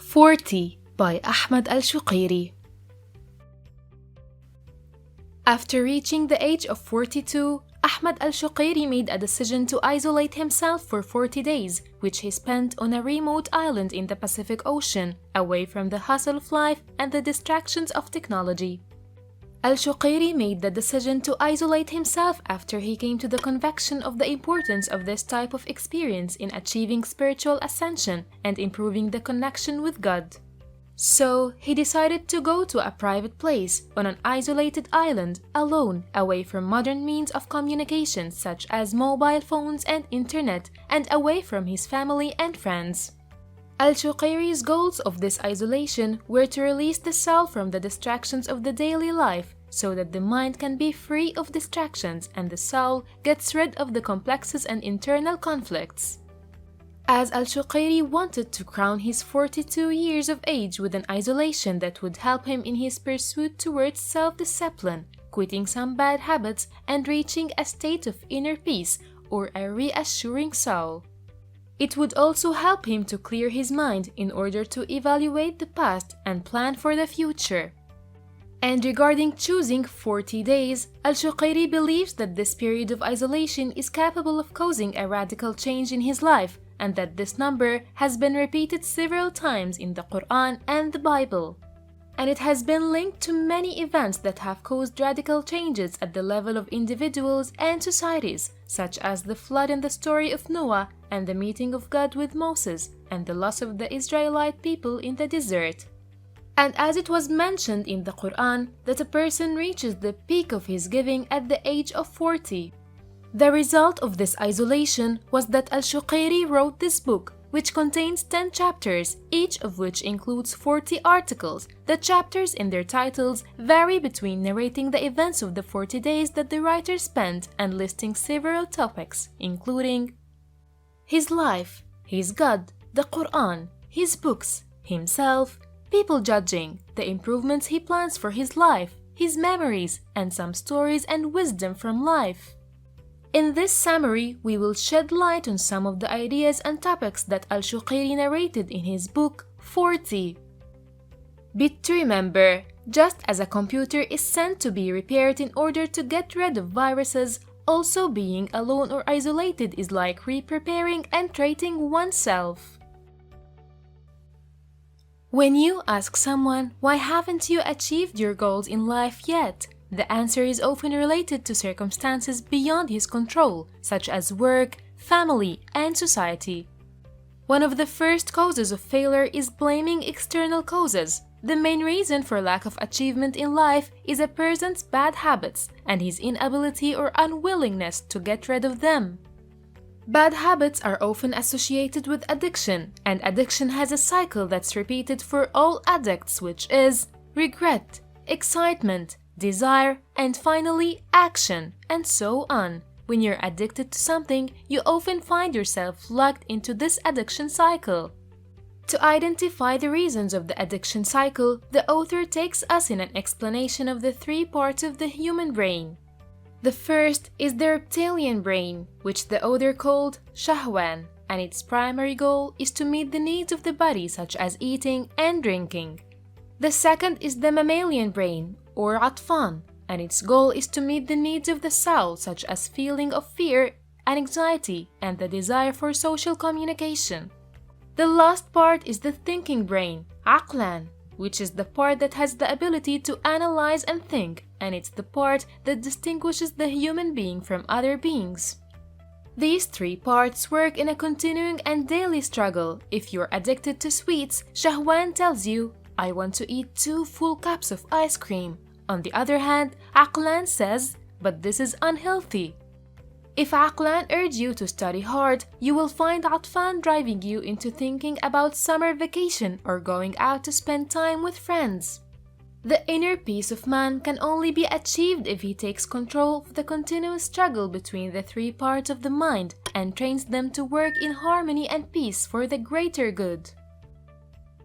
40 by Ahmed Al-Shugairi. After reaching the age of 42, Ahmed Al-Shugairi made a decision to isolate himself for 40 days, which he spent on a remote island in the Pacific Ocean, away from the hustle of life and the distractions of technology. Al-Shugairi made the decision to isolate himself after he came to the conviction of the importance of this type of experience in achieving spiritual ascension and improving the connection with God. So, he decided to go to a private place on an isolated island, alone, away from modern means of communication such as mobile phones and internet, and away from his family and friends. Al-Shugairi's goals of this isolation were to release the soul from the distractions of the daily life so that the mind can be free of distractions and the soul gets rid of the complexes and internal conflicts. As Al-Shugairi wanted to crown his 42 years of age with an isolation that would help him in his pursuit towards self-discipline, quitting some bad habits and reaching a state of inner peace or a reassuring soul. It would also help him to clear his mind in order to evaluate the past and plan for the future. And regarding choosing 40 days, Al-Shugairi believes that this period of isolation is capable of causing a radical change in his life, and that this number has been repeated several times in the Quran and the Bible. And it has been linked to many events that have caused radical changes at the level of individuals and societies, such as the flood in the story of Noah and the meeting of God with Moses and the loss of the Israelite people in the desert. And as it was mentioned in the Quran that a person reaches the peak of his giving at the age of 40. The result of this isolation was that Al-Shugairi wrote this book, which contains 10 chapters, each of which includes 40 articles. The chapters in their titles vary between narrating the events of the 40 days that the writer spent and listing several topics, including his life, his God, the Quran, his books, himself, people judging, the improvements he plans for his life, his memories, and some stories and wisdom from life. In this summary, we will shed light on some of the ideas and topics that Al-Shugairi narrated in his book 40. Bit to remember, just as a computer is sent to be repaired in order to get rid of viruses, also being alone or isolated is like re-preparing and treating oneself. When you ask someone, why haven't you achieved your goals in life yet? The answer is often related to circumstances beyond his control, such as work, family, and society. One of the first causes of failure is blaming external causes. The main reason for lack of achievement in life is a person's bad habits and his inability or unwillingness to get rid of them. Bad habits are often associated with addiction, and addiction has a cycle that's repeated for all addicts, which is regret, excitement, desire, and finally action, and so on. When you're addicted to something, you often find yourself locked into this addiction cycle. To identify the reasons of the addiction cycle, the author takes us in an explanation of the 3 parts of the human brain. The first is the reptilian brain, which the author called Shahwan, and its primary goal is to meet the needs of the body such as eating and drinking. The second is the mammalian brain, or Atfan, and its goal is to meet the needs of the soul such as feeling of fear and anxiety and the desire for social communication. The last part is the thinking brain, Aqlan, which is the part that has the ability to analyze and think, and it's the part that distinguishes the human being from other beings. These 3 parts work in a continuing and daily struggle. If you're addicted to sweets, Shahwan tells you, I want to eat 2 full cups of ice cream. On the other hand, Aqlan says, but this is unhealthy. If Aqlan urges you to study hard, you will find Atfan driving you into thinking about summer vacation or going out to spend time with friends. The inner peace of man can only be achieved if he takes control of the continuous struggle between the 3 parts of the mind and trains them to work in harmony and peace for the greater good.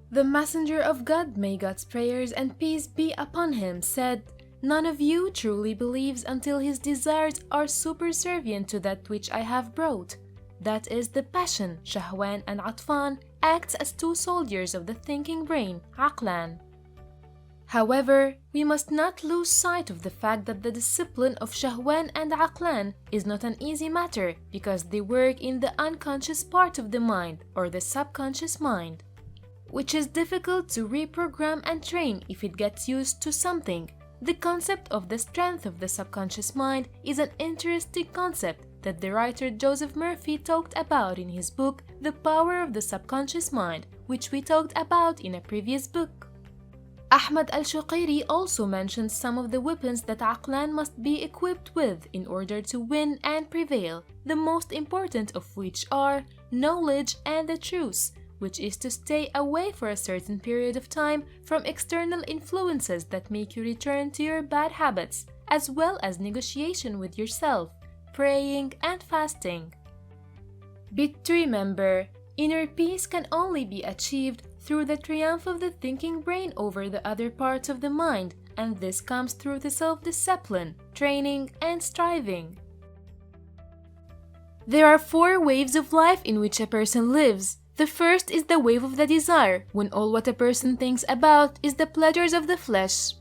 The messenger of God, may God's prayers and peace be upon him, said, None of you truly believes until his desires are superservient to that which I have brought. That is the passion, Shahwan and Atfan, acts as two soldiers of the thinking brain, عقلان. However, we must not lose sight of the fact that the discipline of Shahwan and Aqlan is not an easy matter because they work in the unconscious part of the mind or the subconscious mind, which is difficult to reprogram and train if it gets used to something. The concept of the strength of the subconscious mind is an interesting concept that the writer Joseph Murphy talked about in his book The Power of the Subconscious Mind, which we talked about in a previous book. Ahmed Al-Shugairi also mentions some of the weapons that Aqlan must be equipped with in order to win and prevail, the most important of which are knowledge and the truth, which is to stay away for a certain period of time from external influences that make you return to your bad habits, as well as negotiation with yourself, praying and fasting. Bit to remember, inner peace can only be achieved through the triumph of the thinking brain over the other parts of the mind, and this comes through the self-discipline, training, and striving. There are 4 waves of life in which a person lives. The first is the wave of the desire, when all what a person thinks about is the pleasures of the flesh.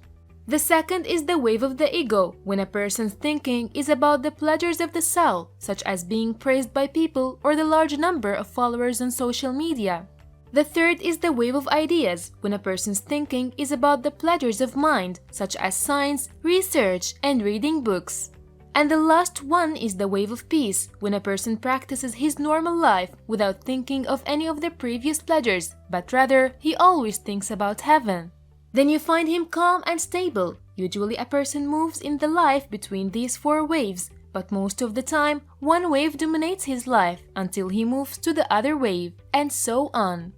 The second is the wave of the ego, when a person's thinking is about the pleasures of the soul, such as being praised by people or the large number of followers on social media. The third is the wave of ideas, when a person's thinking is about the pleasures of mind, such as science, research, and reading books. And the last one is the wave of peace, when a person practices his normal life without thinking of any of the previous pleasures, but rather he always thinks about heaven. Then you find him calm and stable. Usually a person moves in the life between these 4 waves, but most of the time one wave dominates his life until he moves to the other wave, and so on.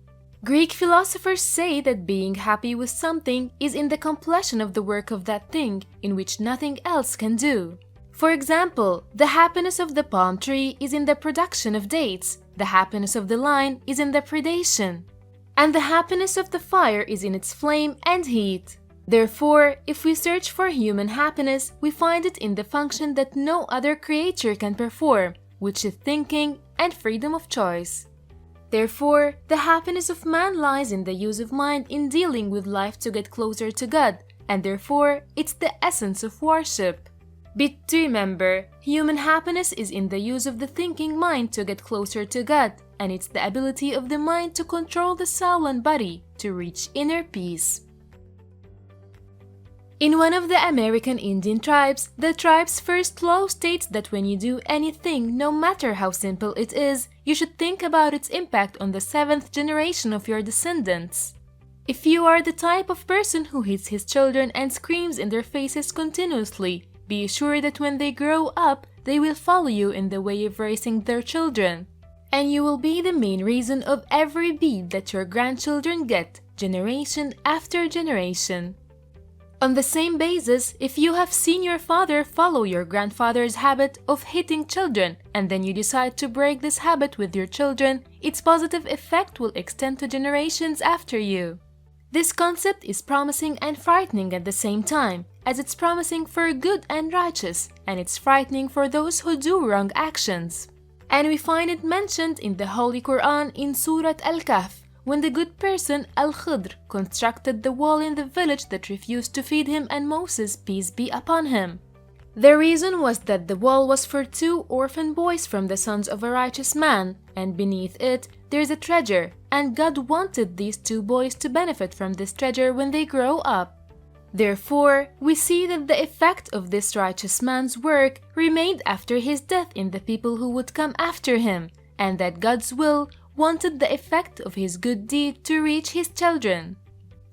Greek philosophers say that being happy with something is in the completion of the work of that thing, in which nothing else can do. For example, the happiness of the palm tree is in the production of dates, the happiness of the lion is in the predation, and the happiness of the fire is in its flame and heat. Therefore, if we search for human happiness, we find it in the function that no other creature can perform, which is thinking and freedom of choice. Therefore, the happiness of man lies in the use of mind in dealing with life to get closer to God, and therefore, it's the essence of worship. But to remember, human happiness is in the use of the thinking mind to get closer to God, and it's the ability of the mind to control the soul and body to reach inner peace. In one of the American Indian tribes, the tribe's first law states that when you do anything, no matter how simple it is, you should think about its impact on the 7th generation of your descendants. If you are the type of person who hits his children and screams in their faces continuously, be sure that when they grow up, they will follow you in the way of raising their children. And you will be the main reason of every beat that your grandchildren get, generation after generation. On the same basis, if you have seen your father follow your grandfather's habit of hitting children, and then you decide to break this habit with your children, its positive effect will extend to generations after you. This concept is promising and frightening at the same time, as it's promising for good and righteous, and it's frightening for those who do wrong actions. And we find it mentioned in the Holy Quran in Surah Al-Kahf, when the good person Al-Khidr constructed the wall in the village that refused to feed him and Moses, peace be upon him. The reason was that the wall was for 2 orphan boys from the sons of a righteous man, and beneath it there's a treasure, and God wanted these 2 boys to benefit from this treasure when they grow up. Therefore, we see that the effect of this righteous man's work remained after his death in the people who would come after him, and that God's will wanted the effect of his good deed to reach his children.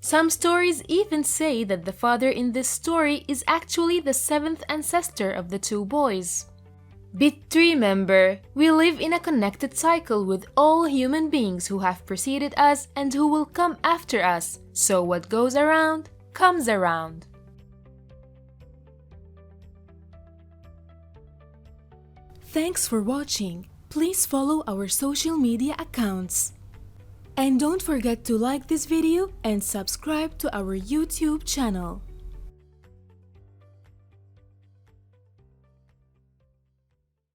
Some stories even say that the father in this story is actually the 7th ancestor of the 2 boys. But to remember, we live in a connected cycle with all human beings who have preceded us and who will come after us, so what goes around comes around. Thanks for watching. Please follow our social media accounts. And don't forget to like this video and subscribe to our YouTube channel.